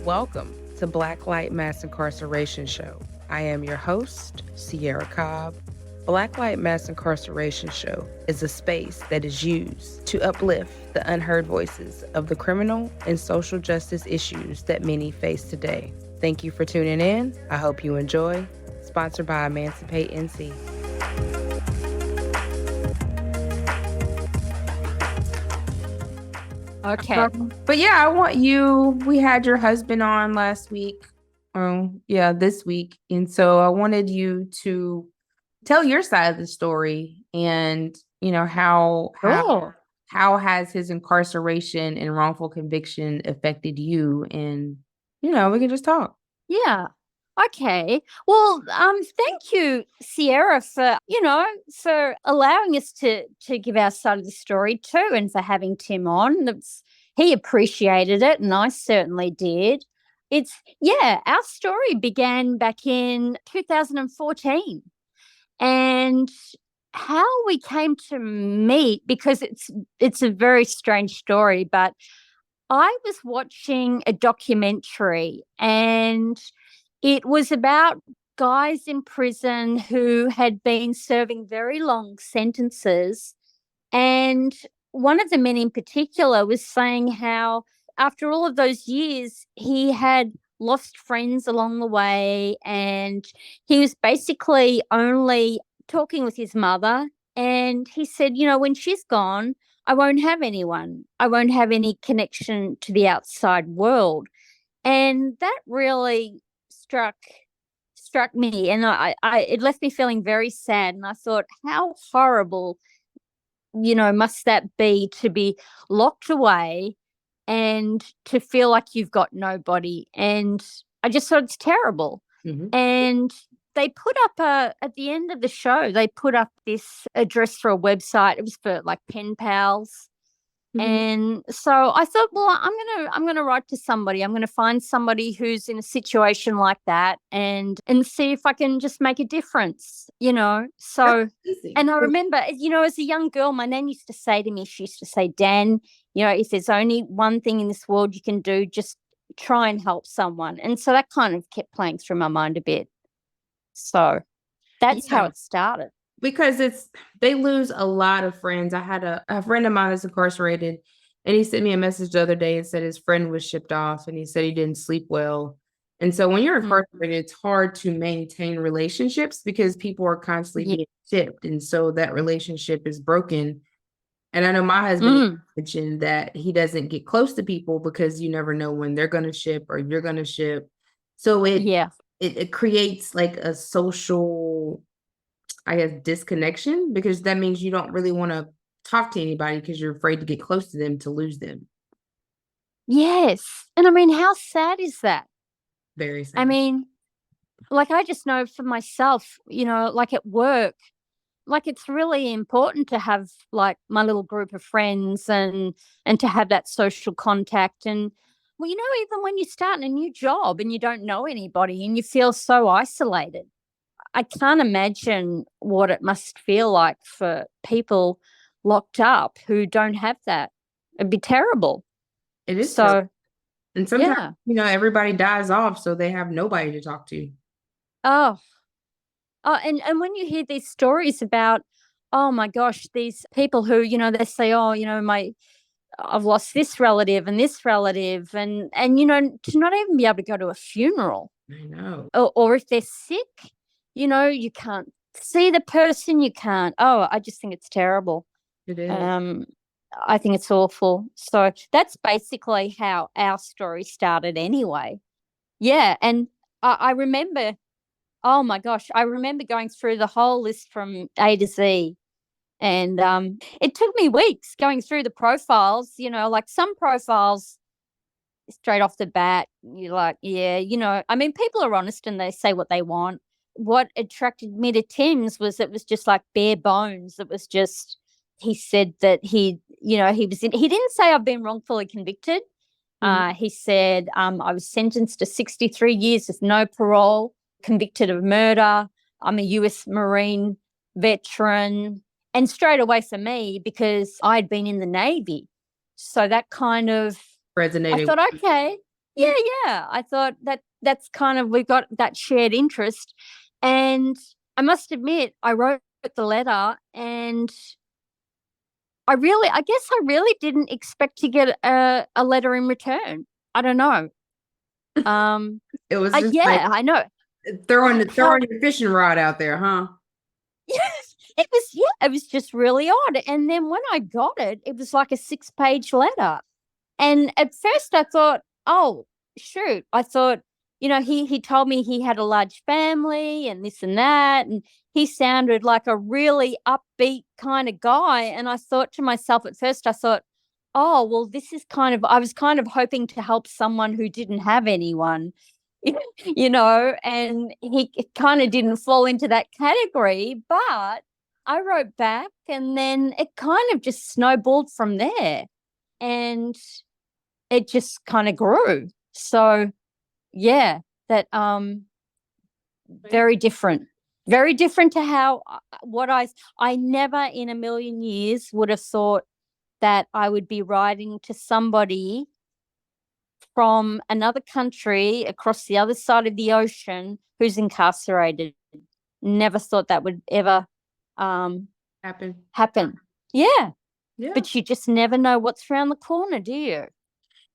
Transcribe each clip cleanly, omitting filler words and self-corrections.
Welcome to Black Light Mass Incarceration Show. I am your host, Sierra Cobb. Black Light Mass Incarceration Show is a space that is used to uplift the unheard voices of the criminal and social justice issues that many face today. Thank you for tuning in. I hope you enjoy. Sponsored by Emancipate NC. Okay. But yeah, I want we had your husband on last week. This week. And so I wanted you to tell your side of the story and, how has his incarceration and wrongful conviction affected you? And, we can just talk. Yeah. Okay. Well, thank you, Sierra, for allowing us to give our side of the story too, and for having Tim on. He appreciated it, and I certainly did. Our story began back in 2014, and how we came to meet, because it's a very strange story, but I was watching a documentary, and it was about guys in prison who had been serving very long sentences. And one of the men in particular was saying how after all of those years, he had lost friends along the way, and he was basically only talking with his mother. And he said, when she's gone, I won't have anyone. I won't have any connection to the outside world. And that really struck me, and it left me feeling very sad. And I thought, how horrible, must that be, to be locked away and to feel like you've got nobody. And I just thought it's terrible. Mm-hmm. And they put up at the end of the show, they put up this address for a website. It was for like pen pals. Mm-hmm. And so I thought, well, I'm gonna write to somebody. I'm gonna find somebody who's in a situation like that, and see if I can just make a difference, So, and I remember, as a young girl, my nan used to say to me, she used to say, Dan, if there's only one thing in this world you can do, just try and help someone. And so that kind of kept playing through my mind a bit. So that's how it started. Because they lose a lot of friends. I had a friend of mine that's incarcerated, and he sent me a message the other day and said his friend was shipped off, and he said he didn't sleep well. And so when you're incarcerated, it's hard to maintain relationships because people are constantly being shipped. And so that relationship is broken. And I know my husband mentioned that he doesn't get close to people because you never know when they're going to ship or you're going to ship. So it creates like a social, I guess, disconnection, because that means you don't really want to talk to anybody because you're afraid to get close to them to lose them. Yes. And I mean, how sad is that? Very sad. I mean, like, I just know for myself, like at work, like it's really important to have like my little group of friends and to have that social contact. And well, even when you start in a new job and you don't know anybody and you feel so isolated, I can't imagine what it must feel like for people locked up who don't have that. It'd be terrible. It is so terrible. And sometimes, everybody dies off, so they have nobody to talk to. Oh, and when you hear these stories about, oh my gosh, these people who, they say, oh, I've lost this relative and this relative, and to not even be able to go to a funeral. I know. Or if they're sick, you can't see the person, you can't. Oh, I just think it's terrible. It is. I think it's awful. So that's basically how our story started anyway. Yeah, and I remember, oh my gosh, I remember going through the whole list from A to Z. And it took me weeks going through the profiles, like some profiles straight off the bat, you're like, I mean, people are honest and they say what they want. What attracted me to Tim's was it was just like bare bones. It was just, he said that he didn't say I've been wrongfully convicted. He said I was sentenced to 63 years with no parole, convicted of murder. I'm a US Marine veteran. And straight away for me, because I'd been in the Navy. So that kind of resonated. I thought, okay, Yeah. I thought that's kind of, we got that shared interest. And I must admit, I wrote the letter, and I guess I really didn't expect to get a letter in return. I don't know. It was just like Yeah, I know. throwing your fishing rod out there, huh? Yes, it was just really odd. And then when I got it, it was like a 6-page letter. And at first I thought, oh, shoot. I thought, he told me he had a large family and this and that. And he sounded like a really upbeat kind of guy. And I thought to myself at first, I thought, oh, well, I was kind of hoping to help someone who didn't have anyone, and he kind of didn't fall into that category. But I wrote back, and then it kind of just snowballed from there. And it just kind of grew. So yeah, that very different. Very different to how what I never in a million years would have thought that I would be writing to somebody from another country across the other side of the ocean who's incarcerated. Never thought that would ever happen. Yeah. Yeah. But you just never know what's around the corner, do you?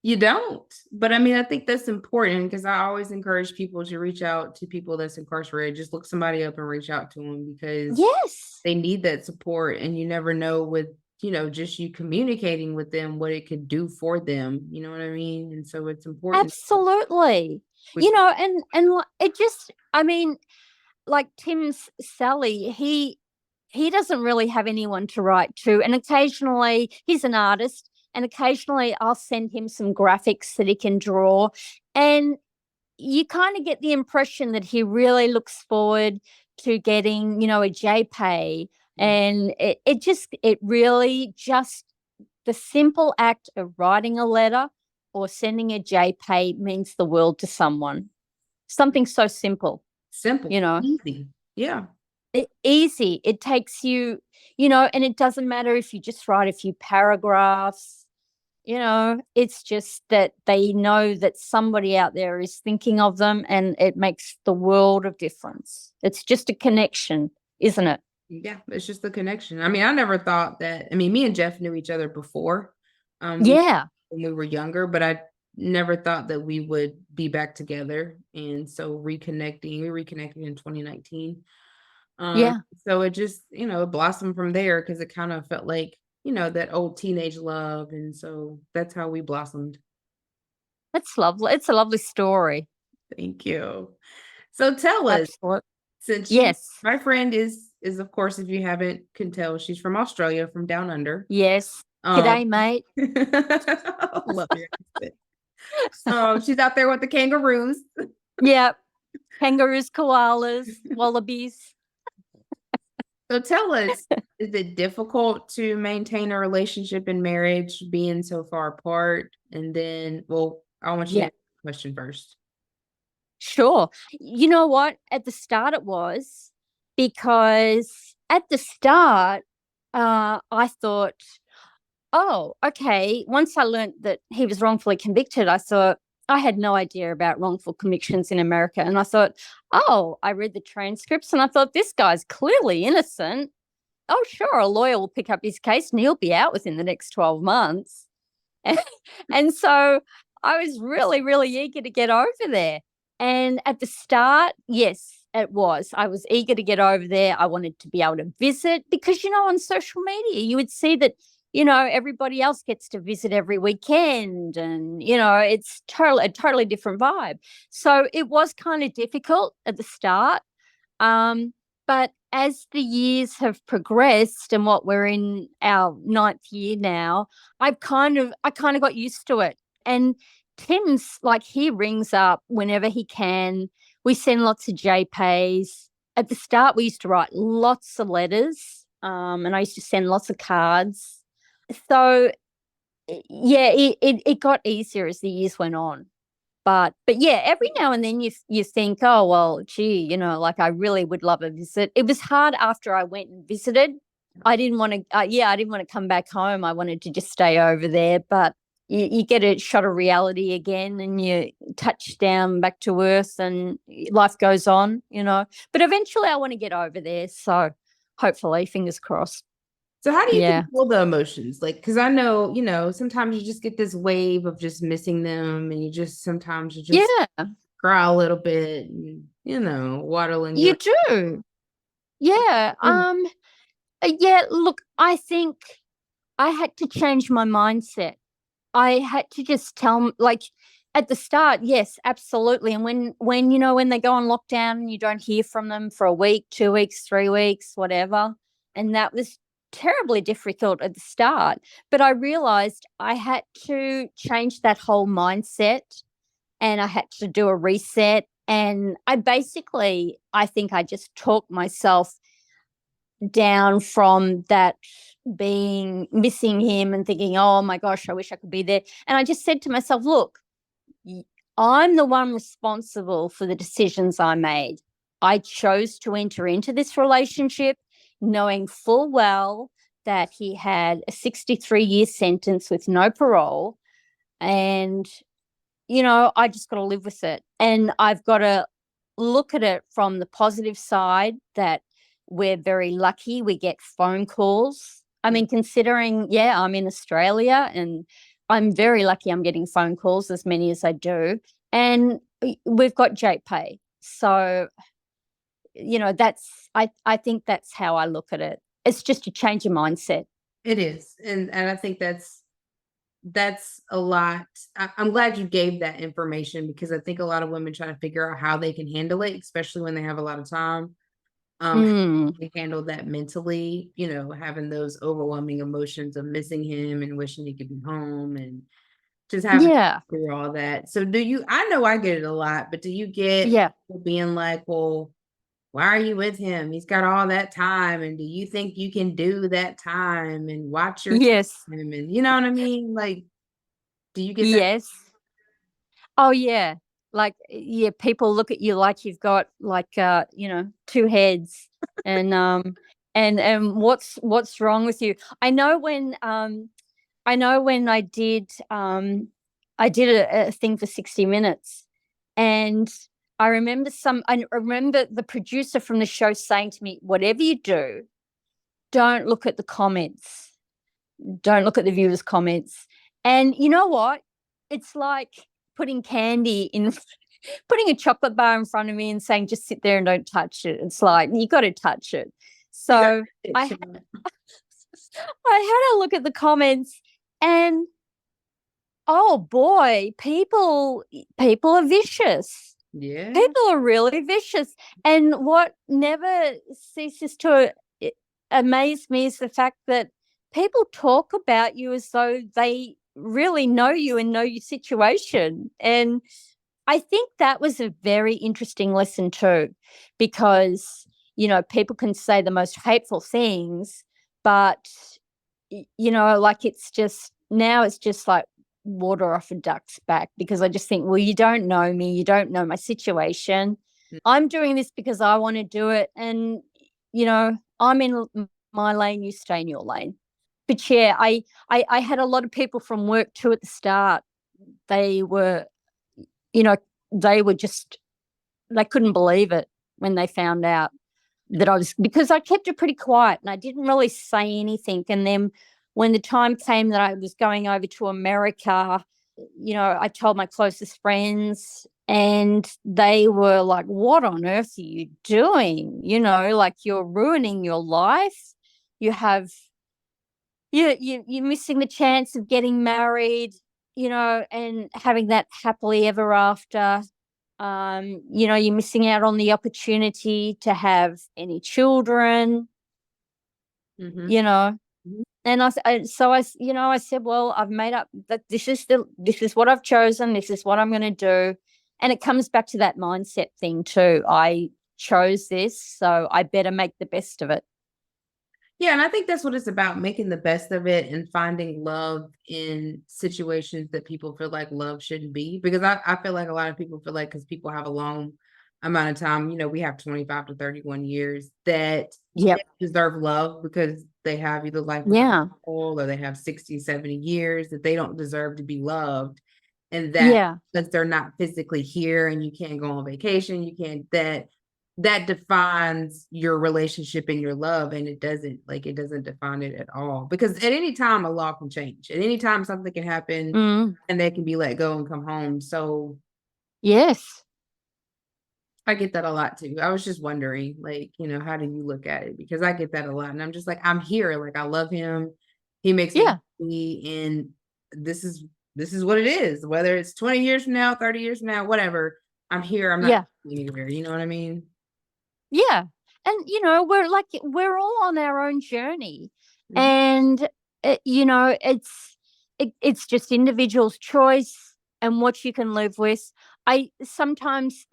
You don't. But I mean, I think that's important because I always encourage people to reach out to people that's incarcerated. Just look somebody up and reach out to them because Yes. they need that support. And you never know with, just you communicating with them, what it could do for them. You know what I mean? And so it's important. Absolutely. And it just, I mean, like Tim's Sally, he doesn't really have anyone to write to. And occasionally he's an artist, and occasionally I'll send him some graphics that he can draw. And you kind of get the impression that he really looks forward to getting, a JPEG. And it really just, the simple act of writing a letter or sending a JPEG means the world to someone. Something so simple. Simple. Easy. Yeah. Easy. It takes you, and it doesn't matter if you just write a few paragraphs. It's just that they know that somebody out there is thinking of them, and it makes the world of difference. It's just a connection, isn't it? Yeah, it's just the connection. I mean, I never thought that. I mean, me and Jeff knew each other before. Yeah. When we were younger, but I never thought that we would be back together. And so we reconnected in 2019. Yeah. So it just, it blossomed from there because it kind of felt like, that old teenage love. And so that's how we blossomed. That's lovely. It's a lovely story. Thank you. So tell us, since yes, my friend is of course, if you haven't can tell, she's from Australia, from down under. Yes. G'day, mate. Love your accent. She's out there with the kangaroos. Yep. Kangaroos, koalas, wallabies. So tell us, is it difficult to maintain a relationship in marriage being so far apart? And then, well, I want you to answer the question first. Sure. You know what? At the start it was, because at the start, I thought, oh, okay. Once I learned that he was wrongfully convicted, I thought, I had no idea about wrongful convictions in America. And I thought, oh, I read the transcripts and I thought, this guy's clearly innocent. Oh, sure, a lawyer will pick up his case and he'll be out within the next 12 months. And so I was really, really eager to get over there. And at the start, yes, it was. I was eager to get over there. I wanted to be able to visit because, on social media, you would see that, everybody else gets to visit every weekend, and, it's a totally different vibe. So it was kind of difficult at the start. But as the years have progressed, and what we're in our 9th year now, I kind of got used to it. And Tim's like, he rings up whenever he can. We send lots of JPEGs. At the start, we used to write lots of letters, and I used to send lots of cards. So, yeah, it got easier as the years went on. But yeah, every now and then you think, oh, well, gee, like I really would love a visit. It was hard after I went and visited. I didn't want to, I didn't want to come back home. I wanted to just stay over there. But you get a shot of reality again, and you touch down back to earth, and life goes on, But eventually I want to get over there. So hopefully, fingers crossed. So how do you Yeah. control the emotions? Like, because I know, sometimes you just get this wave of just missing them, and sometimes you just Yeah, cry a little bit, and, waddling you your. do. Yeah. Yeah, look, I think I had to change my mindset. I had to just like, at the start, yes, absolutely. And when they go on lockdown and you don't hear from them for a week, 2 weeks, 3 weeks, whatever, and that was terribly difficult at the start. But I realized I had to change that whole mindset, and I had to do a reset. And I think I just talked myself down from that, being missing him and thinking, oh my gosh, I wish I could be there. And I just said to myself, look, I'm the one responsible for the decisions I made. I chose to enter into this relationship knowing full well that he had a 63-year sentence with no parole. And, I just got to live with it. And I've got to look at it from the positive side, that we're very lucky we get phone calls. I mean, considering, I'm in Australia, and I'm very lucky I'm getting phone calls, as many as I do. And we've got JPay. So, I think that's how I look at it. It's just a change of mindset. It is. And I think that's a lot. I'm glad you gave that information, because I think a lot of women try to figure out how they can handle it, especially when they have a lot of time. How Mm, they handle that mentally, having those overwhelming emotions of missing him and wishing he could be home, and just having to yeah. go through all that. So I know I get it a lot, but do you get Yeah. people being like, well, why are you with him? He's got all that time. And do you think you can do that time and watch your Yes. time? And you know what I mean? Like, do you get that? Yes. Oh yeah. Like, yeah, people look at you like you've got, like, two heads. And what's wrong with you? I know when I did a thing for 60 minutes, and I remember the producer from the show saying to me, whatever you do, don't look at the comments. Don't look at the viewers' comments. And you know what? It's like putting candy in, putting a chocolate bar in front of me and saying, just sit there and don't touch it. It's like, you got to touch it. You got So I, I had a look at the comments, and oh boy, people are vicious. yeah. People are really vicious. And what never ceases to amaze me is the fact that people talk about you as though they really know you and know your situation. And I think that was a very interesting lesson too, because, people can say the most hateful things, but, like, it's just like water off a duck's back, because I just think, well, you don't know me, you don't know my situation. I'm doing this because I want to do it, and I'm in my lane, you stay in your lane. But yeah, I had a lot of people from work too at the start. They were, you know, they were just, they couldn't believe it when they found out that because I kept it pretty quiet and I didn't really say anything. And then when the time came that I was going over to America, I told my closest friends, and they were like, what on earth are you doing? Like, you're ruining your life. You're missing the chance of getting married, and having that happily ever after. You're missing out on the opportunity to have any children, Mm-hmm. you know. Mhm. And I said, well, I've made up that this is what I've chosen. This is what I'm going to do. And it comes back to that mindset thing too. I chose this, so I better make the best of it. Yeah, and I think that's what it's about, making the best of it and finding love in situations that people feel like love shouldn't be. Because I feel like a lot of people feel like, because people have a long amount of time, we have 25 to 31 years that Yep. deserve love because they have either life without Yeah. parole or they have 60, 70 years that they don't deserve to be loved. And that Yeah. because they're not physically here and you can't go on vacation, you can't that defines your relationship and your love, and it doesn't define it at all, because at any time a law can change, at any time something can happen Mm. and they can be let go and come home. So Yes. I get that a lot too. I was just wondering, how do you look at it? Because I get that a lot. And I'm just like, I'm here. Like, I love him. He makes me Yeah. happy. And this is what it is. Whether it's 20 years from now, 30 years from now, whatever, I'm here. I'm not Yeah. going anywhere. You know what I mean? Yeah. And, we're all on our own journey. Mhm. And, it's just individual's choice and what you can live with. I sometimes,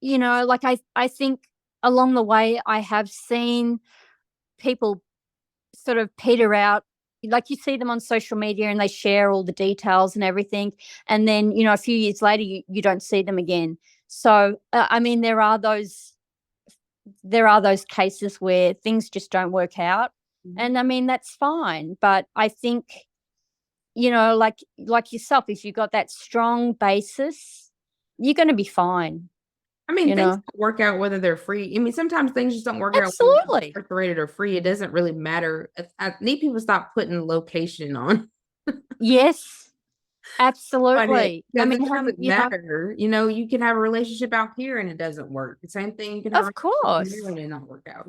I think along the way, I have seen people sort of peter out. Like, you see them on social media and they share all the details and everything. And then, a few years later, you don't see them again. So, I mean, there are those cases where things just don't work out, Mhm. and I mean, that's fine. But I think, like yourself, if you've got that strong basis, you're going to be fine. I mean, You things know, don't work out whether they're free. I mean, sometimes things just don't work out whether they're absolutely. incarcerated or free. It doesn't really matter. I need people to stop putting location on Yes, on it, absolutely. I because mean, it doesn't matter. You can have a relationship out here and it doesn't work. The same thing, you can have a of relationship here course. and it not work out.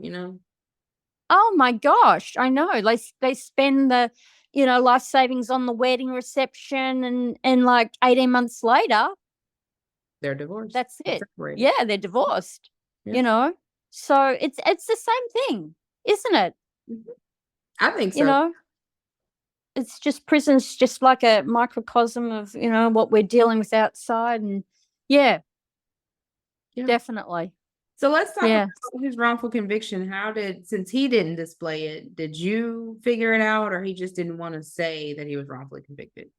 Oh my gosh, I know. They spend the life savings on the wedding reception, and like 18 months later, They're divorced. that's They're it. separated. Yeah, they're divorced. Yeah. You know, so it's the same thing, isn't it? Mhm. I think You so. know, it's just prison's just like a microcosm of what we're dealing with outside, and yeah, Yeah. definitely, So let's talk yeah. about his wrongful conviction. Since he didn't display it, did you figure it out, or he just didn't want to say that he was wrongfully convicted?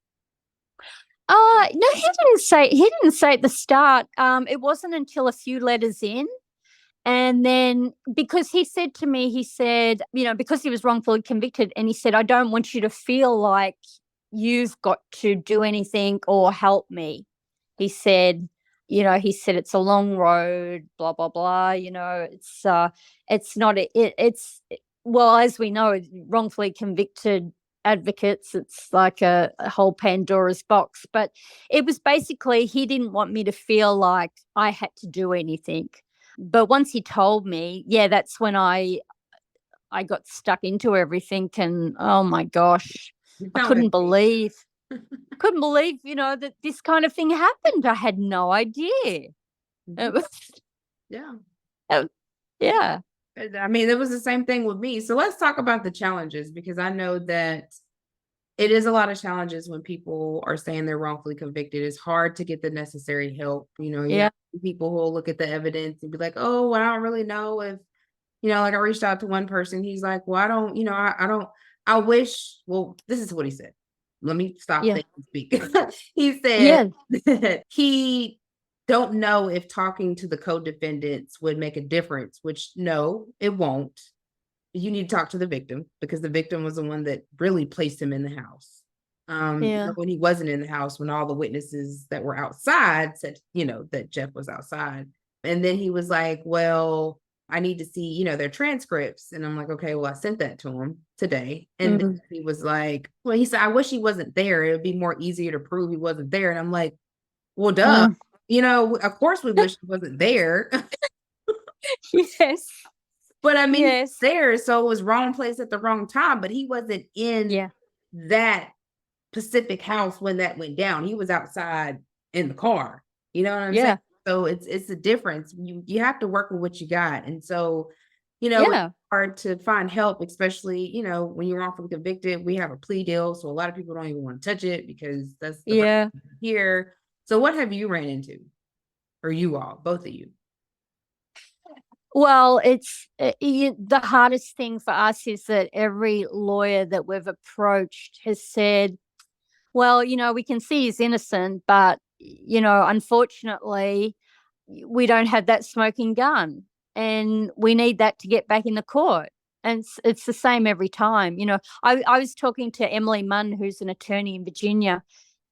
No, he didn't say at the start. It wasn't until a few letters in. And then, because he said to me, he said, because he was wrongfully convicted, and he said, I don't want you to feel like you've got to do anything or help me. He said, it's a long road, blah, blah, blah. It's not, well, as we know, wrongfully convicted advocates, it's like a whole Pandora's box. But it was basically, he didn't want me to feel like I had to do anything. But once he told me, yeah, that's when I got stuck into everything, and oh my gosh, You I sound like me. couldn't believe, that this kind of thing happened. I had no idea. It Mhm. was, Yeah. uh, yeah, I mean, it was the same thing with me. So let's talk about the challenges, because I know that it is a lot of challenges when people are saying they're wrongfully convicted. It's hard to get the necessary help. You yeah, have people who will look at the evidence and be like, oh, well, I don't really know if, like I reached out to one person. He's like, well, I don't, I don't, I wish, well, this is what he said. Let me stop yeah, there and speak. He said yeah, that he don't know if talking to the co-defendants would make a difference, which no, it won't. You need to talk to the victim, because the victim was the one that really placed him in the house. yeah. When he wasn't in the house, when all the witnesses that were outside said, that Jeff was outside. And then he was like, well, I need to see, their transcripts. And I'm like, okay, well, I sent that to him today. And then Mm, he was like, well, he said, I wish he wasn't there. It would be more easier to prove he wasn't there. And I'm like, well, duh. mm. Of course we wish he wasn't there. Yes, But I mean, he was yes, there, so it was wrong place at the wrong time, but he wasn't in yeah, that Pacific house when that went down. He was outside in the car. You know what I'm saying? yeah, So it's a difference. You have to work with what you got. And so, it's yeah, hard to find help, especially, when you're wrongfully convicted. We have a plea deal, so a lot of people don't even want to touch it because that's the yeah. here. So what have you ran into? Or you all, both of you? Well, the hardest thing for us is that every lawyer that we've approached has said, well, we can see he's innocent, but, unfortunately, we don't have that smoking gun, and we need that to get back in the court. And it's the same every time. I was talking to Emily Munn, who's an attorney in Virginia,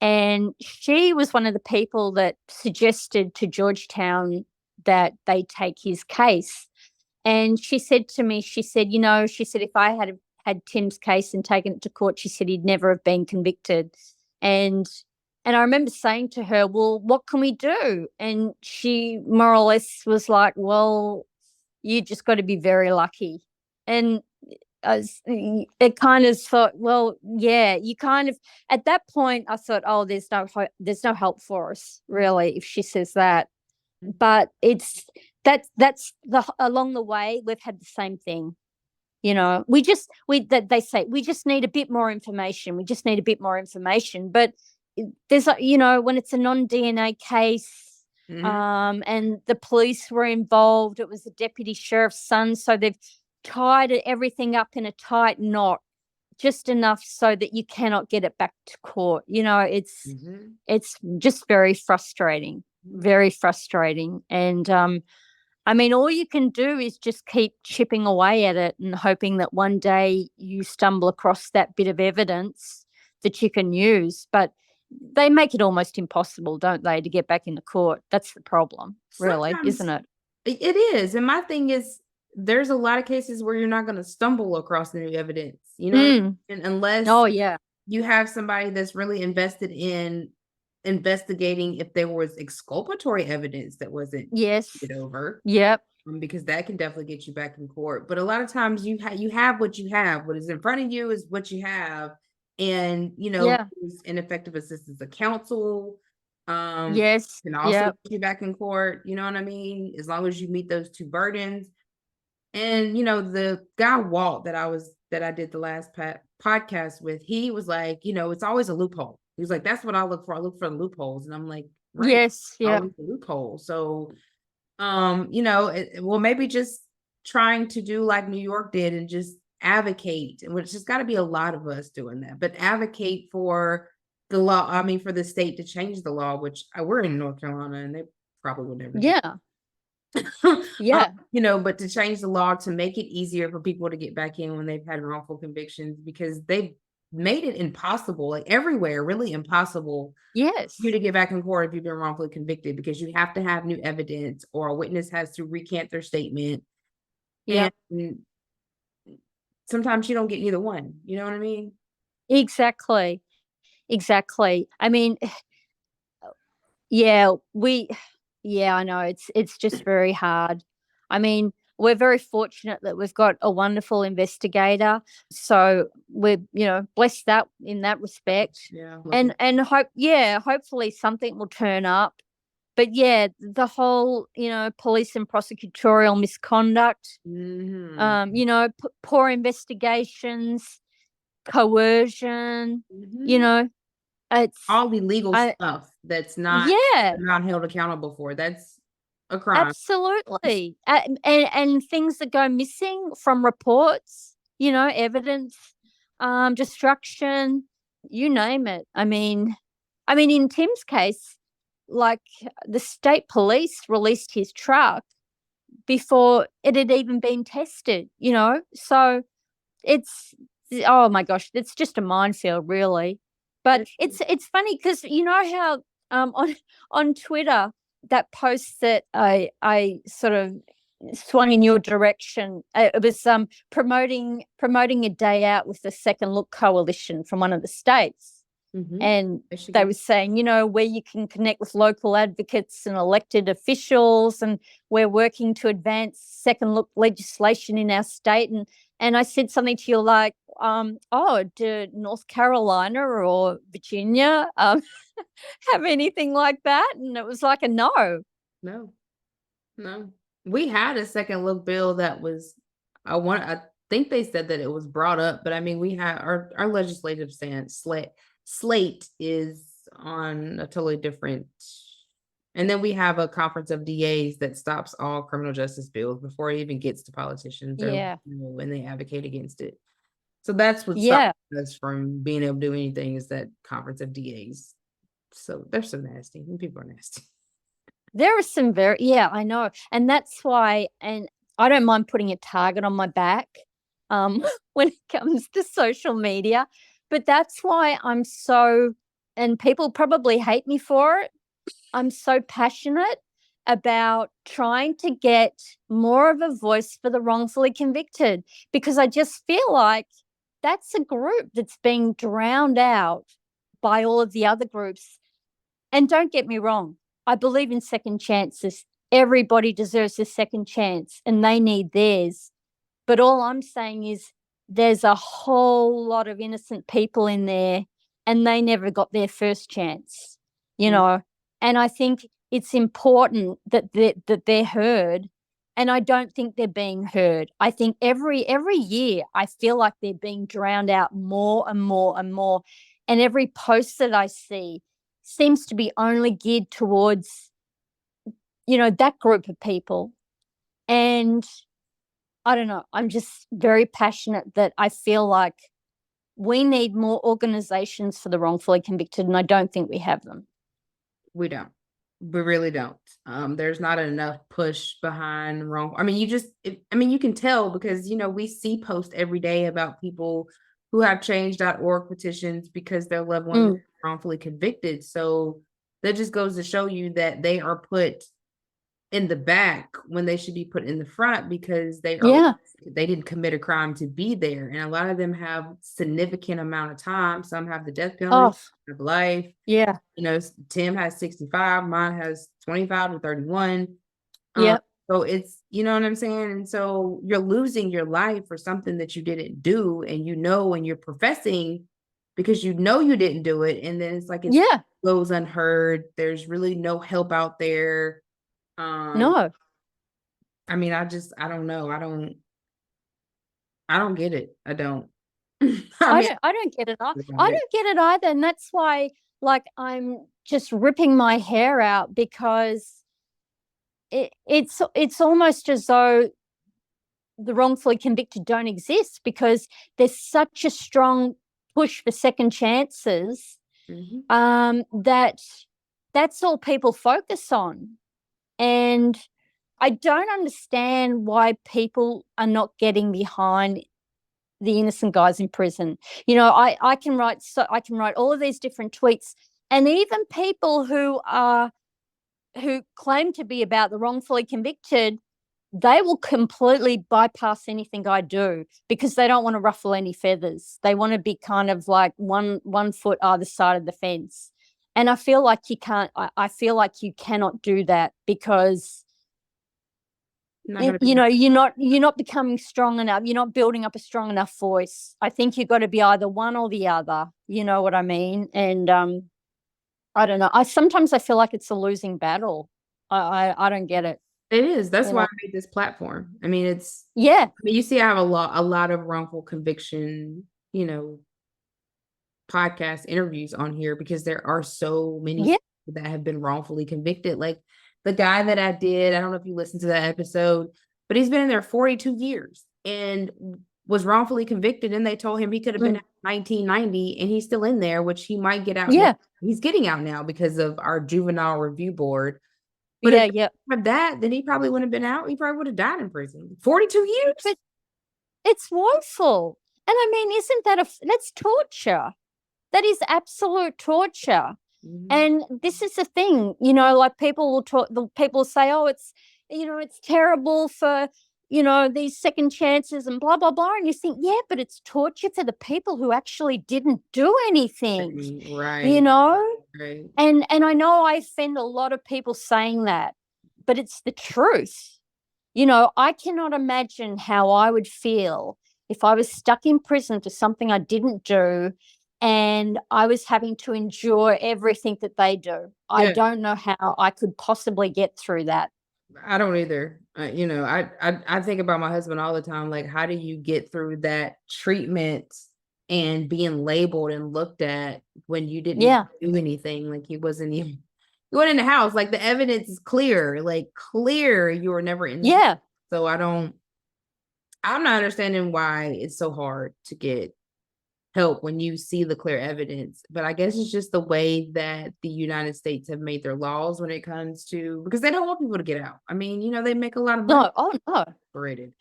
and she was one of the people that suggested to Georgetown that they take his case. And she said to me, she said, if I had Tim's case and taken it to court, she said he'd never have been convicted. And I remember saying to her, well, what can we do? And she more or less was like, well, you just got to be very lucky. And it kind of thought, well, yeah, you kind of, at that point, I thought, oh, there's no help for us, really, if she says that. But that's along the way, we've had the same thing. They say we just need a bit more information. We just need a bit more information. But there's, when it's a non-DNA case, and the police were involved, it was the deputy sheriff's son, so they've tied everything up in a tight knot, just enough so that you cannot get it back to court. It's just very frustrating. And all you can do is just keep chipping away at it and hoping that one day you stumble across that bit of evidence that you can use. But they make it almost impossible, don't they, to get back in the court? That's the problem, really, isn't it? It is. And my thing is, there's a lot of cases where you're not going to stumble across new evidence, and unless you have somebody that's really invested in investigating if there was exculpatory evidence that wasn't handed over. Yep. Because that can definitely get you back in court. But a lot of times you have what you have. What is in front of you is what you have. And, ineffective assistance of counsel. Can also get you back in court. You know what I mean? As long as you meet those two burdens. And, the guy Walt that I did the last podcast with, he was like, it's always a loophole. He was like, that's what I look for. I look for the loopholes. And I'm like, right, yes, yeah, always a loophole. So, well, maybe just trying to do like New York did and just advocate, and which has got to be a lot of us doing that, but advocate for the law. I mean, for the state to change the law, which we're in North Carolina and they probably would never. Yeah. Yeah. But to change the law to make it easier for people to get back in when they've had wrongful convictions, because they've made it impossible, like everywhere, really impossible. Yes. For you to get back in court if you've been wrongfully convicted, because you have to have new evidence or a witness has to recant their statement. Yeah. And sometimes you don't get either one. You know what I mean? Exactly. I mean, yeah, I know it's just very hard. I mean, we're very fortunate that we've got a wonderful investigator. So we're, blessed that in that respect. Yeah. And hopefully something will turn up. But yeah, the whole, police and prosecutorial misconduct, poor investigations, coercion, it's all illegal stuff that's not held accountable for. That's a crime. Absolutely. And things that go missing from reports, evidence, destruction, you name it. I mean, in Tim's case, like the state police released his truck before it had even been tested, so it's, oh my gosh, it's just a minefield, really. But it's funny because how on Twitter, that post that I sort of swung in your direction, it was promoting a day out with the Second Look Coalition from one of the states. And they were saying, where you can connect with local advocates and elected officials, and we're working to advance second look legislation in our state. And I said something to you like, do North Carolina or Virginia have anything like that? And it was like a no. No. We had a second look bill that was, I think they said that it was brought up, but I mean, we had our legislative slate is on a totally different, and then we have a conference of DAs that stops all criminal justice bills before it even gets to politicians. When they advocate against it. So that's what stops us from being able to do anything, is that conference of DAs. So they're so nasty, and people are nasty. There are some I know. And that's why, and I don't mind putting a target on my back when it comes to social media, but that's why I'm so, and people probably hate me for it, I'm so passionate about trying to get more of a voice for the wrongfully convicted, because I just feel like that's a group that's being drowned out by all of the other groups. And don't get me wrong, I believe in second chances. Everybody deserves a second chance and they need theirs. But all I'm saying is there's a whole lot of innocent people in there and they never got their first chance, you Mm. know. And I think it's important that they're heard. And I don't think they're being heard. I think every year I feel like they're being drowned out more and more and more. And every post that I see seems to be only geared towards, that group of people. And I don't know, I'm just very passionate that I feel like we need more organizations for the wrongfully convicted, and I don't think we have them. We don't. We really don't. There's not enough push behind wrong. I mean, you can tell because, we see posts every day about people who have change.org petitions because their loved ones are wrongfully convicted. So that just goes to show you that they are put in the back when they should be put in the front because they didn't commit a crime to be there. And a lot of them have significant amount of time. Some have the death penalty, of life. Yeah. Tim has 65, mine has 25 to 31. Yep. So it's, you know what I'm saying? And so you're losing your life for something that you didn't do, and and you're professing because you didn't do it. And then it's like it goes unheard. There's really no help out there. No. I mean, I don't know. I don't get it. I don't. I don't get it. I don't get it either. And that's why, like, I'm just ripping my hair out because it's almost as though the wrongfully convicted don't exist because there's such a strong push for second chances. That's all people focus on. And I don't understand why people are not getting behind the innocent guys in prison. I can write all of these different tweets, and even people who claim to be about the wrongfully convicted, they will completely bypass anything I do because they don't want to ruffle any feathers. They want to be kind of like one foot either side of the fence. And I feel like you can't. I feel like you cannot do that because you're not becoming strong enough. You're not building up a strong enough voice. I think you've got to be either one or the other. You know what I mean? And I don't know. Sometimes I feel like it's a losing battle. I don't get it. It is. That's why I made this platform. I mean, it's you see, I have a lot of wrongful conviction, podcast interviews on here because there are so many people that have been wrongfully convicted. Like the guy that I did, I don't know if you listened to that episode, but he's been in there 42 years and was wrongfully convicted. And they told him he could have been out in 1990 and he's still in there, which he might get out. Yeah. He's getting out now because of our juvenile review board. But if had that, then he probably wouldn't have been out. He probably would have died in prison. 42 years. But it's woeful. And I mean, isn't that that's torture? That is absolute torture. And this is the thing, like people will talk, the people say, oh, it's, it's terrible for, these second chances and blah, blah, blah. And you think, yeah, but it's torture for the people who actually didn't do anything. Right. Right. And I know I offend a lot of people saying that, but it's the truth. I cannot imagine how I would feel if I was stuck in prison for something I didn't do and I was having to endure everything that they do. I don't know how I could possibly get through that. I don't either. I think about my husband all the time. Like, how do you get through that treatment and being labeled and looked at when you didn't do anything? Like he wasn't in the house. Like the evidence is clear, you were never in. So I'm not understanding why it's so hard to get help when you see the clear evidence. But I guess it's just the way that the United States have made their laws when it comes to, because they don't want people to get out. I mean, they make a lot of money. No, oh no. Operated.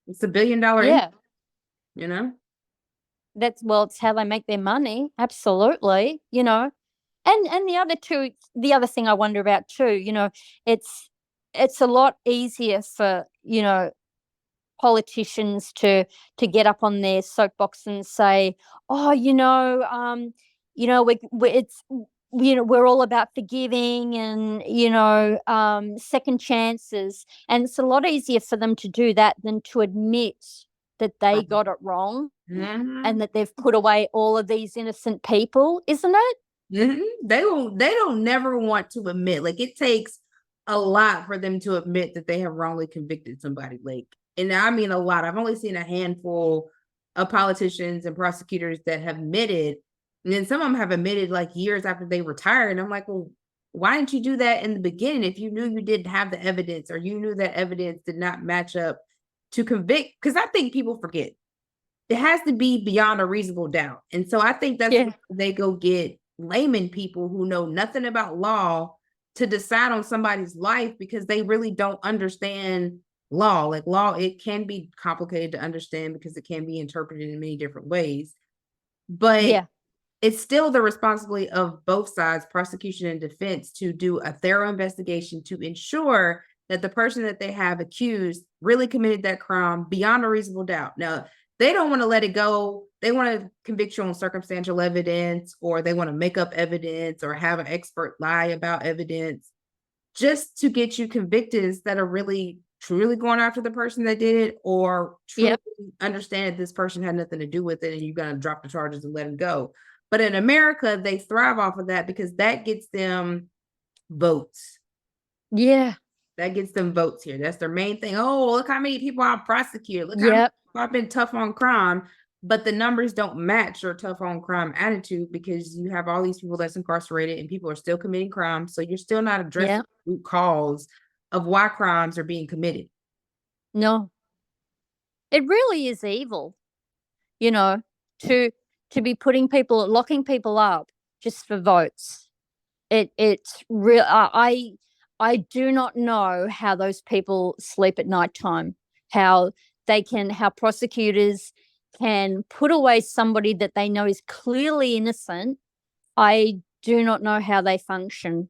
It's $1 billion. Yeah. It's how they make their money. Absolutely. And the other thing I wonder about too, it's a lot easier for, politicians to get up on their soapbox and say, oh, we're all about forgiving and second chances, and it's a lot easier for them to do that than to admit that they got it wrong and that they've put away all of these innocent people, isn't it? They don't never want to admit. Like, it takes a lot for them to admit that they have wrongly convicted somebody. Like, and I mean a lot. I've only seen a handful of politicians and prosecutors that have admitted, and then some of them have admitted like years after they retired. And I'm like, well, why didn't you do that in the beginning if you knew you didn't have the evidence, or you knew that evidence did not match up to convict? Because I think people forget. It has to be beyond a reasonable doubt. And so I think that's why they go get layman people who know nothing about law to decide on somebody's life, because they really don't understand law. Like, law, it can be complicated to understand because it can be interpreted in many different ways. But it's still the responsibility of both sides, prosecution and defense, to do a thorough investigation to ensure that the person that they have accused really committed that crime beyond a reasonable doubt. Now, they don't want to let it go. They want to convict you on circumstantial evidence, or they want to make up evidence or have an expert lie about evidence just to get you convicted, instead of really truly going after the person that did it, or truly understand that this person had nothing to do with it and you're going to drop the charges and let them go. But in America, they thrive off of that because that gets them votes. Yeah. That gets them votes here. That's their main thing. Oh, look how many people I've prosecuted. Look how many I've been tough on crime. But the numbers don't match your tough on crime attitude, because you have all these people that's incarcerated and people are still committing crimes. So you're still not addressing the root cause of why crimes are being committed. No. It really is evil, to be locking people up just for votes. It's real. I do not know how those people sleep at nighttime, how prosecutors can put away somebody that they know is clearly innocent. I do not know how they function.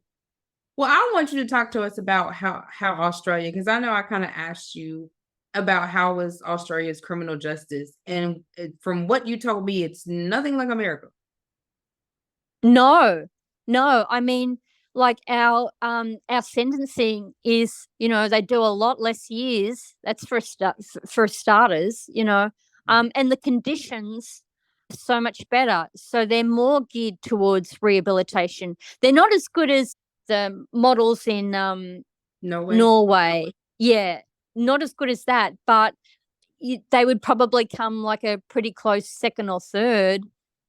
Well, I want you to talk to us about how Australia, because I know I kind of asked you about how was Australia's criminal justice, and from what you told me, it's nothing like America. No, I mean, like our sentencing is, they do a lot less years. That's for starters, and the conditions are so much better. So they're more geared towards rehabilitation. They're not as good as the models in Norway. Yeah, not as good as that, but they would probably come like a pretty close second or third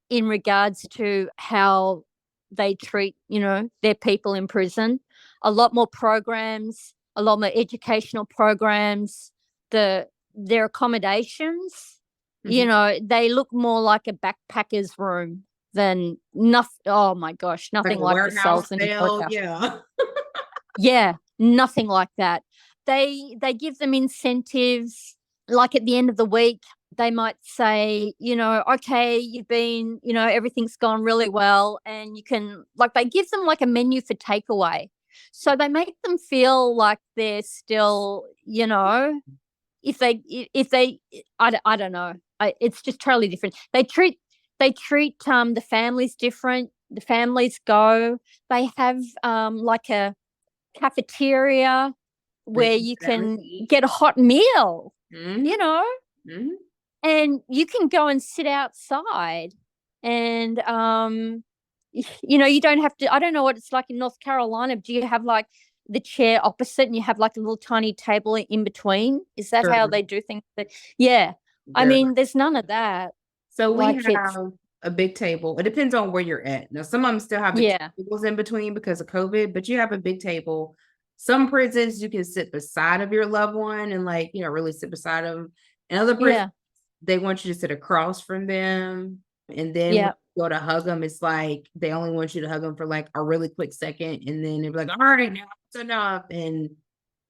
in regards to how they treat, their people in prison. A lot more programs, a lot more educational programs, their accommodations, they look more like a backpacker's room than nothing. Oh my gosh, nothing like the cells in America. Yeah, nothing like that. They give them incentives, like at the end of the week, they might say, okay, you've been, everything's gone really well, and you can, like, they give them like a menu for takeaway. So they make them feel like they're still, if they, I don't know. It's just totally different. They treat the families different. The families they have like a cafeteria where you can get a hot meal, and you can go and sit outside, and you don't have to. I don't know what it's like in North Carolina. Do you have like the chair opposite and you have like a little tiny table in between? Is that how they do things? Yeah. I mean, there's none of that. So we have a big table. It depends on where you're at. Now, some of them still have tables in between because of COVID, but you have a big table. Some prisons you can sit beside of your loved one and really sit beside them. And other prisons, they want you to sit across from them. And then when Yeah. you go to hug them, it's like they only want you to hug them for like a really quick second, and then they're like, "All right, now it's enough." And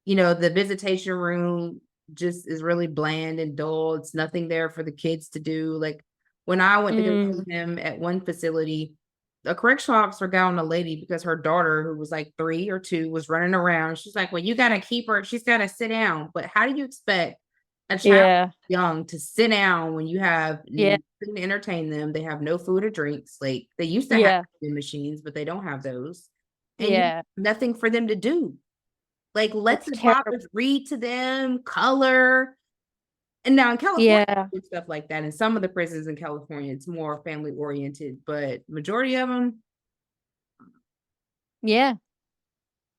the visitation room just is really bland and dull. It's nothing there for the kids to do. Like when I went to go Mm, see him at one facility, a correctional officer got on a lady because her daughter, who was like 3 or 2, was running around. She's like, "Well, you got to keep her. She's got to sit down." But how do you expect a child yeah. young to sit down when you have Yeah. nothing to entertain them? They have no food or drinks. Like they used to have Yeah. machines, but they don't have those. And you Yeah. have nothing for them to do. Like, let It's the terrible. fathers read to them, color. And now in California, Yeah. stuff like that. In some of the prisons in California, it's more family oriented, but majority of them, Yeah.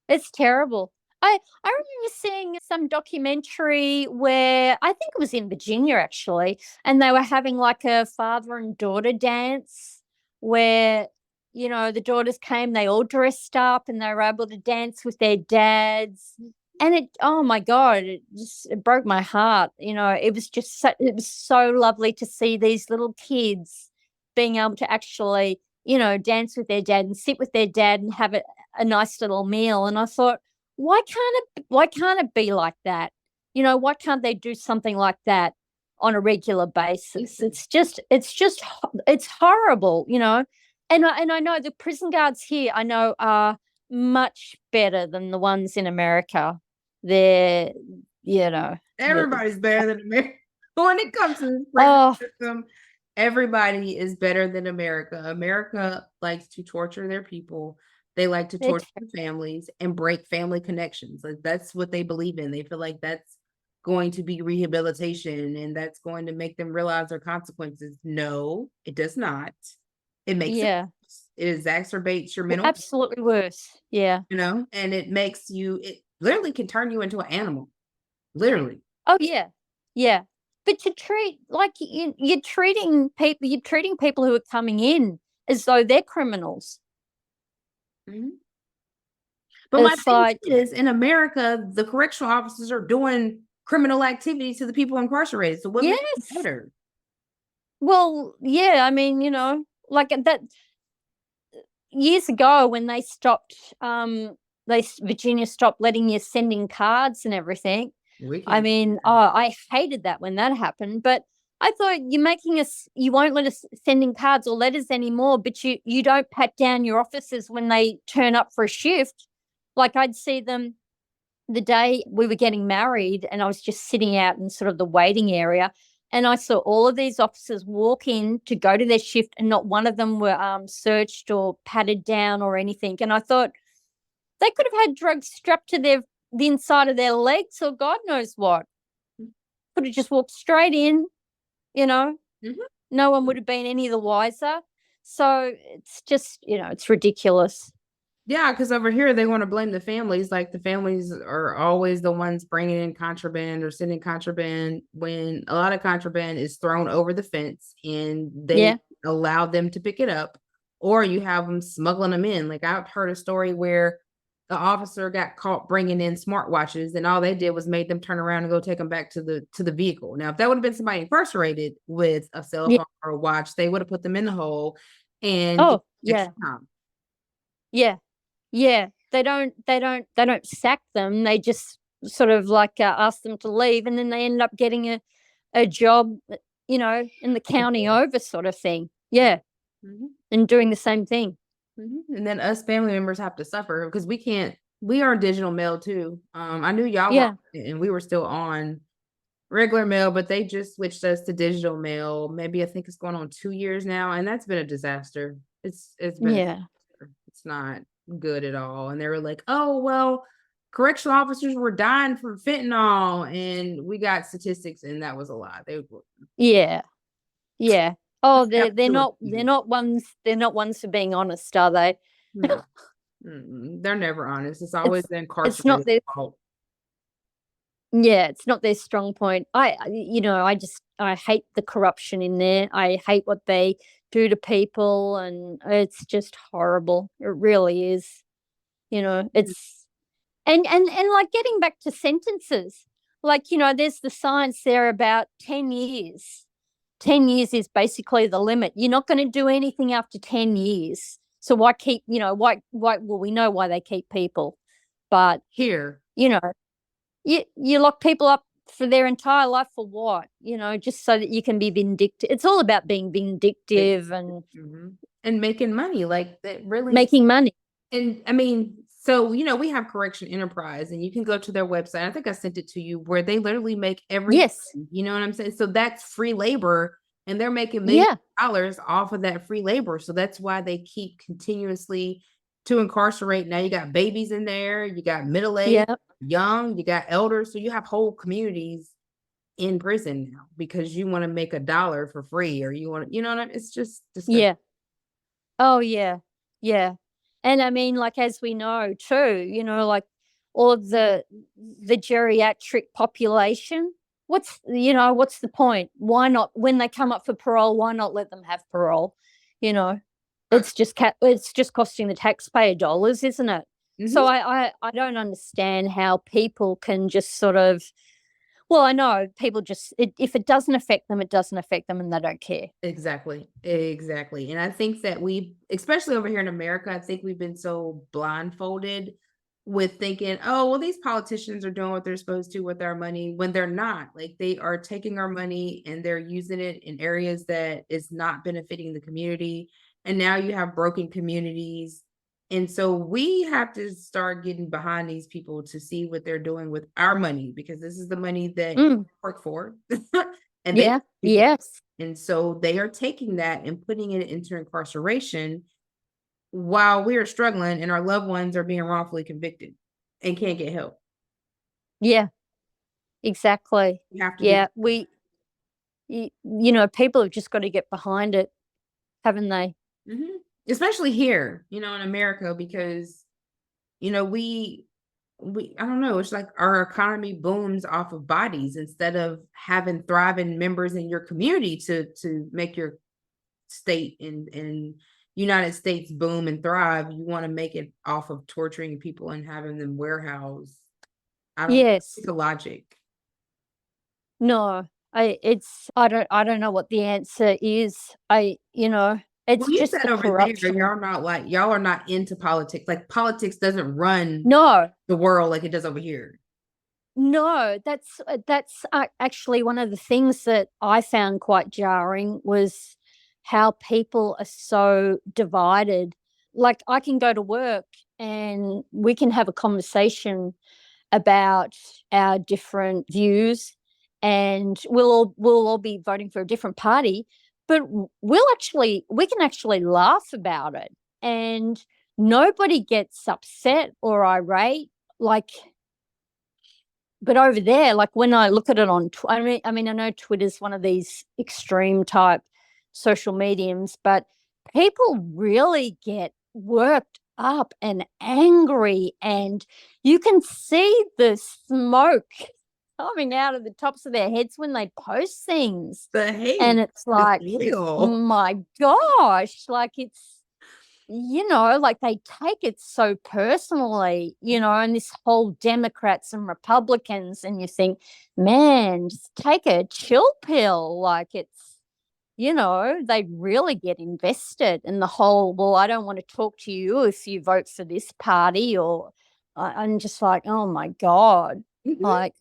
It's terrible. I remember seeing some documentary where I think it was in Virginia actually, and they were having like a father and daughter dance where the daughters came, they all dressed up and they were able to dance with their dads. And oh my God, it broke my heart. It was just it was so lovely to see these little kids being able to actually, dance with their dad and sit with their dad and have a nice little meal. And I thought, why can't it be like that? Why can't they do something like that on a regular basis? It's horrible. And I know the prison guards here, I know, are much better than the ones in America. They're, you know, the- everybody's better than America. When it comes to the prison oh, system, everybody is better than America. America likes to torture their people. They like to they're torture families and break family connections. Like that's what they believe in. They feel like that's going to be rehabilitation and that's going to make them realize their consequences. No, it does not. It makes it yeah, worse. It exacerbates your mental, absolutely worse. Yeah. and it literally can turn you into an animal. Literally. Oh yeah, yeah. But to treat like you're treating people who are coming in as though they're criminals. Mhm. But my It's thing like, is, in America, the correctional officers are doing criminal activity to the people incarcerated. So what makes it yes. better? Well, yeah. I mean, like that years ago when they stopped, Virginia stopped letting you sending cards and everything. We I can't. mean, oh, I hated that when that happened. But I thought you won't let us send in cards or letters anymore, but you don't pat down your officers when they turn up for a shift. Like I'd see them the day we were getting married, and I was just sitting out in sort of the waiting area. And I saw all of these officers walk in to go to their shift, and not one of them were searched or patted down or anything. And I thought they could have had drugs strapped to the inside of their legs or God knows what. Could have just walked straight in, you know, Mhm. no one would have been any the wiser. So it's just, it's ridiculous. Yeah, because over here they want to blame the families. Like the families are always the ones bringing in contraband or sending contraband when a lot of contraband is thrown over the fence and they Yeah. allow them to pick it up, or you have them smuggling them in. Like I've heard a story where the officer got caught bringing in smartwatches, and all they did was made them turn around and go take them back to the vehicle. Now, if that would have been somebody incarcerated with a cell Yeah. phone or a watch, they would have put them in the hole and Oh, get yeah. extra time. Yeah. Yeah. They don't sack them. They just sort of like ask them to leave, and then they end up getting a job, in the county over sort of thing. Yeah. Mhm. And doing the same thing. And then us family members have to suffer because we can't. We are digital mail too. I knew y'all were, Yeah. and we were still on regular mail, but they just switched us to digital mail. Maybe I think it's going on 2 years now, and that's been a disaster. It's been a Yeah. disaster. It's not good at all. And they were like, "Oh well, correctional officers were dying from fentanyl," and we got statistics, and that was a lie. They were Yeah. Yeah. Oh, have they're to not they're not ones they're not ones for being honest, are they? no. They're never honest. It's always It's the it's not incarcerated their fault. Yeah, it's not their strong point. I hate the corruption in there. I hate what they do to people, and it's just horrible. It really is. It's and like getting back to sentences. Like, there's the science there about 10 years. 10 years is basically the limit. You're not going to do anything after 10 years. So why keep, well, we know why they keep people, but, Here. you lock people up for their entire life for what? Just so that you can be vindictive. It's all about being vindictive and and making money, like that really making money. And I mean, so we have Correction Enterprise, and you can go to their website. I think I sent it to you, where they literally make everything. Yes. You know what I'm saying? So that's free labor, and they're making millions of dollars off of that free labor. So that's why they keep continuously to incarcerate. Now you got babies in there, you got middle-aged, young, you got elders. So you have whole communities in prison now because you want to make $1 for free, or you want to, what I mean? It's just disgusting. Yeah. Oh, yeah. Yeah. And I mean, like, as we know too, like all of the geriatric population, what's the point? Why not, when they come up for parole, why not let them have parole? It's just costing the taxpayer dollars, isn't it? So I don't understand how people can just sort of, well, I know people just, if it doesn't affect them, it doesn't affect them, and they don't care. Exactly. And I think that especially over here in America, I think we've been so blindfolded with thinking, oh, well, these politicians are doing what they're supposed to with our money, when they're not. Like, they are taking our money and they're using it in areas that is not benefiting the community. And now you have broken communities. And so we have to start getting behind these people to see what they're doing with our money, because this is the money that we work for. And yes. And so they are taking that and putting it into incarceration while we are struggling and our loved ones are being wrongfully convicted and can't get help. Yeah, exactly. We have to people have just got to get behind it, haven't they? Especially here, in America, because, we I don't know, it's like our economy booms off of bodies instead of having thriving members in your community to make your state and United States boom and thrive. You want to make it off of torturing people and having them warehoused. I don't see the logic. No, I don't know what the answer is. It's Well, you just said the over corruption. there, y'all are not into politics. Like, politics doesn't run the world like it does over here. No, that's actually one of the things that I found quite jarring, was how people are so divided. Like, I can go to work and we can have a conversation about our different views, and we'll all be voting for a different party, but we can actually laugh about it, and nobody gets upset or irate. But over there, like, when I look at it on, I know Twitter's one of these extreme type social mediums, but people really get worked up and angry, and you can see the smoke coming out of the tops of their heads when they post things. The hate, and it's like, real. My gosh, like, it's, like, they take it so personally, and this whole Democrats and Republicans, and you think, man, just take a chill pill. Like, it's, they really get invested in the whole, well, I don't want to talk to you if you vote for this party, or I'm just like, oh my God. Like,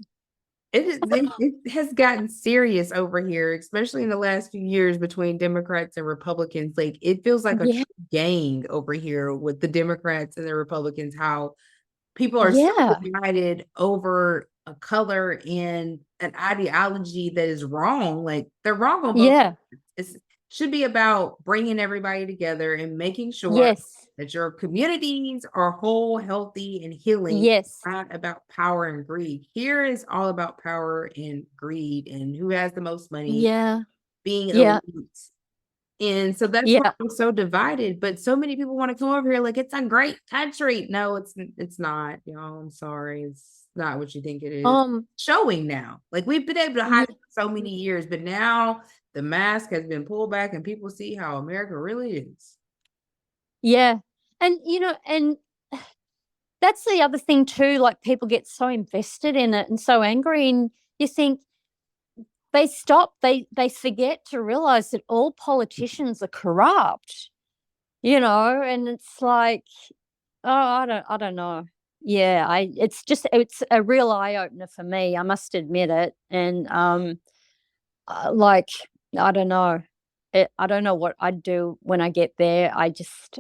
it has gotten serious over here, especially in the last few years, between Democrats and Republicans. Like, it feels like a true gang over here with the Democrats and the Republicans, how people are so divided over a color and an ideology that is wrong. Like, they're wrong on both sides. It should be about bringing everybody together and making sure that your communities are whole, healthy, and healing. Not about power and greed. Here is all about power and greed and who has the most money. Being elite. And so that's why I'm so divided. But so many people want to come over here like it's a great country. No, it's not, y'all. I'm sorry. It's not what you think it is. Showing now. Like, we've been able to hide it for so many years, but now the mask has been pulled back and people see how America really is. Yeah. And, and that's the other thing too, like, people get so invested in it and so angry, and you think, they forget to realize that all politicians are corrupt, and it's like, oh, I don't know. Yeah, it's a real eye opener for me, I must admit it. And like, I don't know. I don't know what I'd do when I get there. I just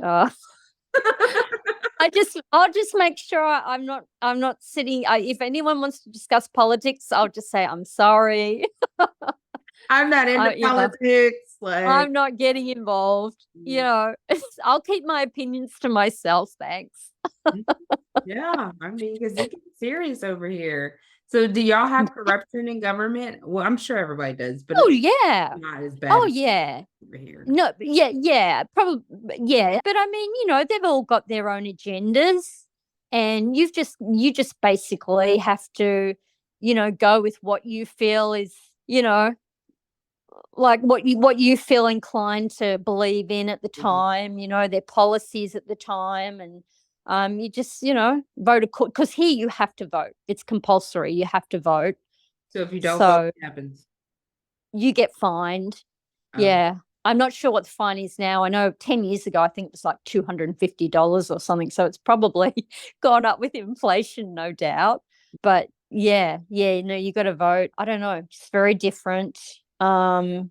I'll just make sure I'm not sitting. If anyone wants to discuss politics, I'll just say I'm sorry. I'm not into politics. I'm not getting involved. I'll keep my opinions to myself. Thanks. Yeah, I mean, because it gets serious over here. So, do y'all have corruption in government? Well, I'm sure everybody does, but Oh it's yeah. not as bad Oh as yeah. over here. No, yeah, probably, yeah. But I mean, they've all got their own agendas, and you just basically have to, go with what you feel is, like what you feel inclined to believe in at the time, their policies at the time. And you just, vote because here you have to vote. It's compulsory. You have to vote. So, if you don't vote, So what happens? you get fined. Yeah. I'm not sure what the fine is now. I know 10 years ago, I think it was like $250 or something. So it's probably gone up with inflation, no doubt. But yeah, you got to vote. I don't know. It's very different. Things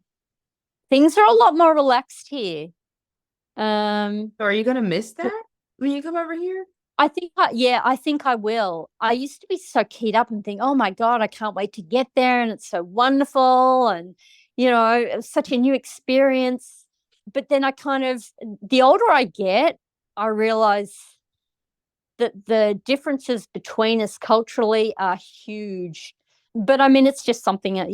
are a lot more relaxed here. So, are you gonna miss that when you come over here? I think I will. I used to be so keyed up and think, oh my God, I can't wait to get there. And it's so wonderful. And, it was such a new experience. But then the older I get, I realize that the differences between us culturally are huge. But I mean, it's just something that,